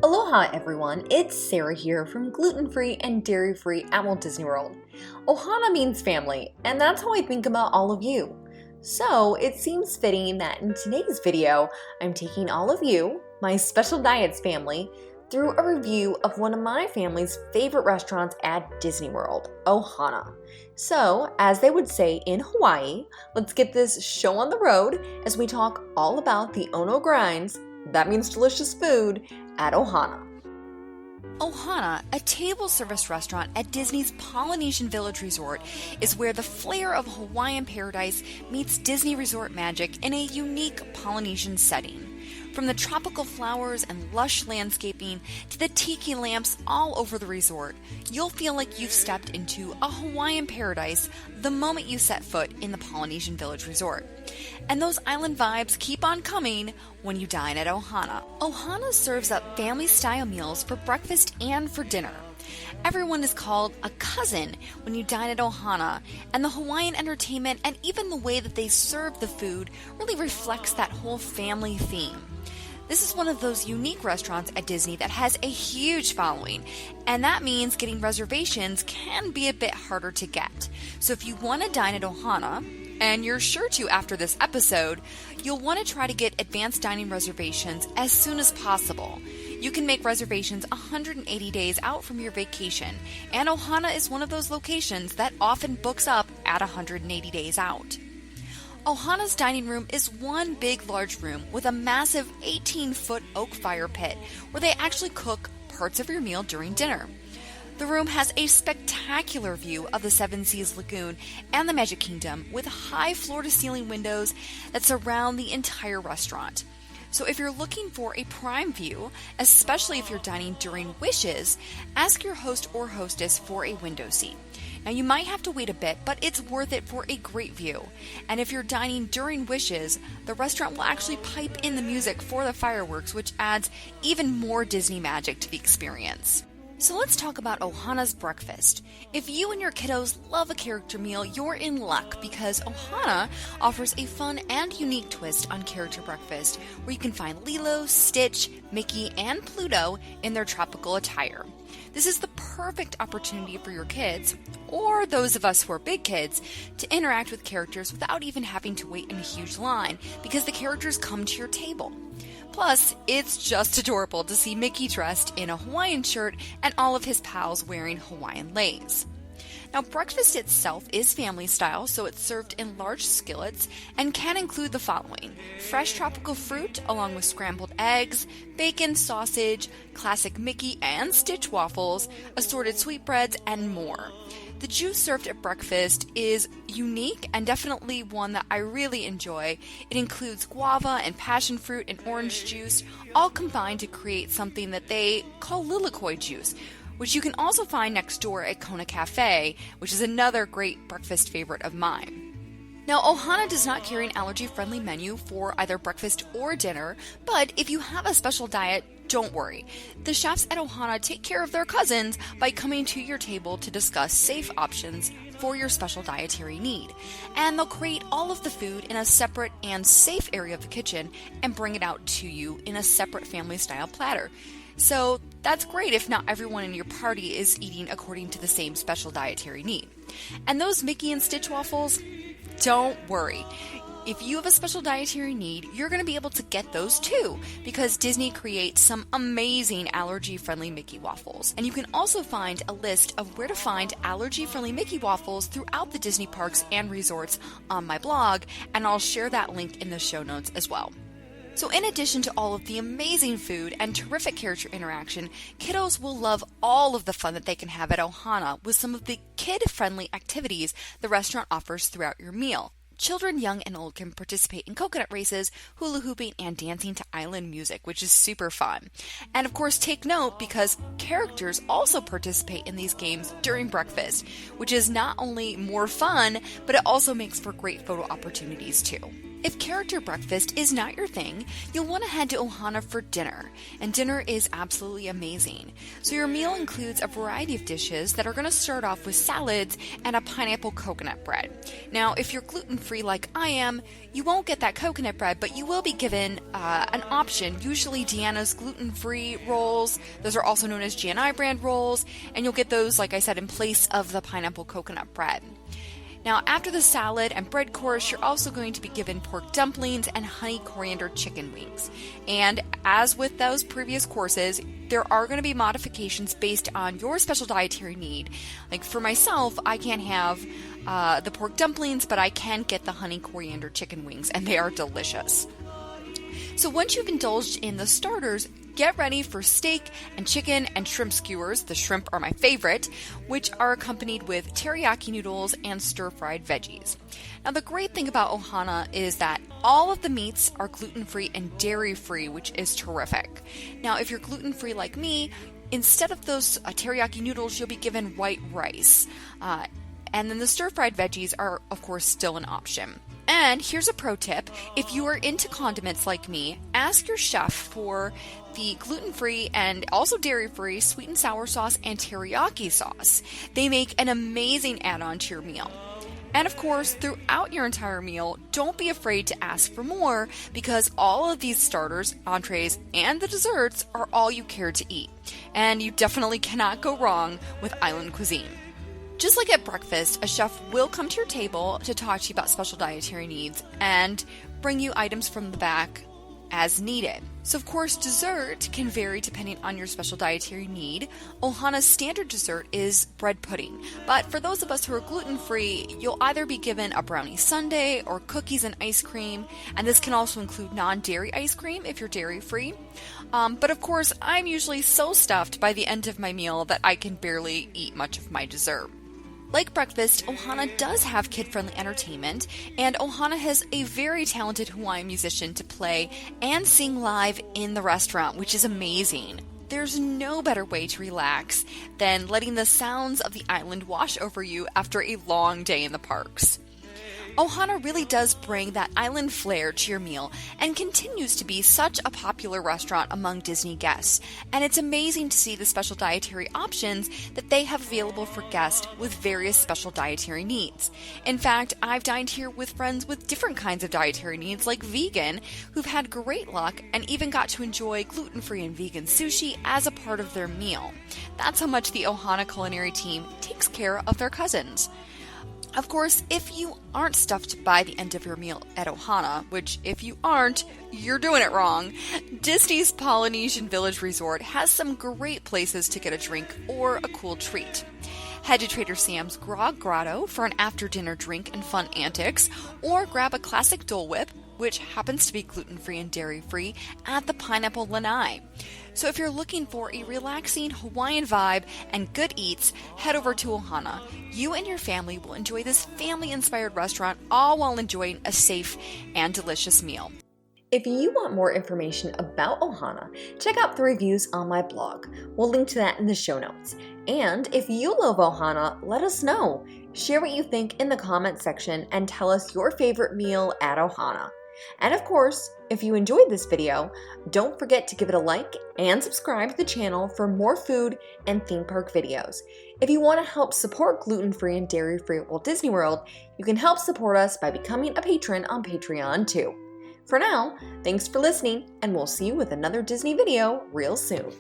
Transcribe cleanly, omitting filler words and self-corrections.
Aloha everyone, it's Sarah here from Gluten-Free and Dairy-Free at Walt Disney World. Ohana means family, and that's how I think about all of you. So it seems fitting that in today's video, I'm taking all of you, my Special Diets family, through a review of one of my family's favorite restaurants at Disney World, Ohana. So, as they would say in Hawaii, let's get this show on the road as we talk all about the Ono grinds, that means delicious food, at Ohana. Ohana, a table service restaurant at Disney's Polynesian Village Resort, is where the flair of Hawaiian paradise meets Disney resort magic in a unique Polynesian setting. From the tropical flowers and lush landscaping to the tiki lamps all over the resort, you'll feel like you've stepped into a Hawaiian paradise the moment you set foot in the Polynesian Village Resort. And those island vibes keep on coming when you dine at Ohana. Ohana serves up family-style meals for breakfast and for dinner. Everyone is called a cousin when you dine at Ohana, and the Hawaiian entertainment and even the way that they serve the food really reflects that whole family theme. This is one of those unique restaurants at Disney that has a huge following, and that means getting reservations can be a bit harder to get. So if you want to dine at Ohana, and you're sure to after this episode, you'll want to try to get advanced dining reservations as soon as possible. You can make reservations 180 days out from your vacation, and Ohana is one of those locations that often books up at 180 days out. Ohana's dining room is one big large room with a massive 18-foot oak fire pit where they actually cook parts of your meal during dinner. The room has a spectacular view of the Seven Seas Lagoon and the Magic Kingdom with high floor-to-ceiling windows that surround the entire restaurant. So if you're looking for a prime view, especially if you're dining during wishes, ask your host or hostess for a window seat. Now you might have to wait a bit, but it's worth it for a great view. And if you're dining during wishes, the restaurant will actually pipe in the music for the fireworks, which adds even more Disney magic to the experience. So let's talk about Ohana's breakfast. If you and your kiddos love a character meal, you're in luck because Ohana offers a fun and unique twist on character breakfast where you can find Lilo, Stitch, Mickey, and Pluto in their tropical attire. This is the perfect opportunity for your kids, or those of us who are big kids, to interact with characters without even having to wait in a huge line because the characters come to your table. Plus, it's just adorable to see Mickey dressed in a Hawaiian shirt and all of his pals wearing Hawaiian leis. Now, breakfast itself is family style, so it's served in large skillets and can include the following: fresh tropical fruit along with scrambled eggs, bacon, sausage, classic Mickey and Stitch waffles, assorted sweetbreads, and more. The juice served at breakfast is unique and definitely one that I really enjoy. It includes guava and passion fruit and orange juice, all combined to create something that they call lilikoi juice, which you can also find next door at Kona Cafe, which is another great breakfast favorite of mine. Now, Ohana does not carry an allergy-friendly menu for either breakfast or dinner, but if you have a special diet, don't worry. The chefs at Ohana take care of their cousins by coming to your table to discuss safe options for your special dietary need. And they'll create all of the food in a separate and safe area of the kitchen and bring it out to you in a separate family-style platter. So that's great if not everyone in your party is eating according to the same special dietary need. And those Mickey and Stitch waffles, don't worry. If you have a special dietary need, you're going to be able to get those too, because Disney creates some amazing allergy-friendly Mickey waffles. And you can also find a list of where to find allergy-friendly Mickey waffles throughout the Disney parks and resorts on my blog, and I'll share that link in the show notes as well. So in addition to all of the amazing food and terrific character interaction, kiddos will love all of the fun that they can have at Ohana with some of the kid-friendly activities the restaurant offers throughout your meal. Children, young and old, can participate in coconut races, hula hooping, and dancing to island music, which is super fun. And of course, take note because characters also participate in these games during breakfast, which is not only more fun, but it also makes for great photo opportunities too. If character breakfast is not your thing, you'll want to head to Ohana for dinner, and dinner is absolutely amazing. So your meal includes a variety of dishes that are going to start off with salads and a pineapple coconut bread. Now, if you're gluten-free like I am, you won't get that coconut bread, but you will be given an option, usually Deanna's gluten-free rolls. Those are also known as G&I brand rolls, and you'll get those, like I said, in place of the pineapple coconut bread. Now, after the salad and bread course, you're also going to be given pork dumplings and honey coriander chicken wings. And as with those previous courses, there are going to be modifications based on your special dietary need. Like for myself, I can't have the pork dumplings, but I can get the honey coriander chicken wings, and they are delicious. So once you've indulged in the starters, get ready for steak and chicken and shrimp skewers. The shrimp are my favorite, which are accompanied with teriyaki noodles and stir-fried veggies. Now, the great thing about Ohana is that all of the meats are gluten-free and dairy-free, which is terrific. Now, if you're gluten-free like me, instead of those teriyaki noodles, you'll be given white rice. And then the stir-fried veggies are, of course, still an option. And here's a pro tip. If you are into condiments like me, ask your chef for the gluten-free and also dairy-free sweet and sour sauce and teriyaki sauce. They make an amazing add-on to your meal. And of course, throughout your entire meal, don't be afraid to ask for more, because all of these starters, entrees, and the desserts are all you care to eat. And you definitely cannot go wrong with island cuisine. Just like at breakfast, a chef will come to your table to talk to you about special dietary needs and bring you items from the back as needed. So of course, dessert can vary depending on your special dietary need. Ohana's standard dessert is bread pudding, but for those of us who are gluten-free, you'll either be given a brownie sundae or cookies and ice cream, and this can also include non-dairy ice cream if you're dairy-free. But of course, I'm usually so stuffed by the end of my meal that I can barely eat much of my dessert. Like breakfast, Ohana does have kid-friendly entertainment, and Ohana has a very talented Hawaiian musician to play and sing live in the restaurant, which is amazing. There's no better way to relax than letting the sounds of the island wash over you after a long day in the parks. Ohana really does bring that island flair to your meal and continues to be such a popular restaurant among Disney guests. And it's amazing to see the special dietary options that they have available for guests with various special dietary needs. In fact, I've dined here with friends with different kinds of dietary needs, like vegan, who've had great luck and even got to enjoy gluten-free and vegan sushi as a part of their meal. That's how much the Ohana culinary team takes care of their cousins. Of course, if you aren't stuffed by the end of your meal at Ohana, which if you aren't, you're doing it wrong, Disney's Polynesian Village Resort has some great places to get a drink or a cool treat. Head to Trader Sam's Grog Grotto for an after-dinner drink and fun antics, or grab a classic Dole Whip, which happens to be gluten-free and dairy-free, at the Pineapple Lanai. So if you're looking for a relaxing Hawaiian vibe and good eats, head over to Ohana. You and your family will enjoy this family-inspired restaurant, all while enjoying a safe and delicious meal. If you want more information about Ohana, check out the reviews on my blog. We'll link to that in the show notes. And if you love Ohana, let us know. Share what you think in the comment section and tell us your favorite meal at Ohana. And of course, if you enjoyed this video, don't forget to give it a like and subscribe to the channel for more food and theme park videos. If you want to help support gluten-free and dairy-free at Walt Disney World, you can help support us by becoming a patron on Patreon too. For now, thanks for listening, and we'll see you with another Disney video real soon.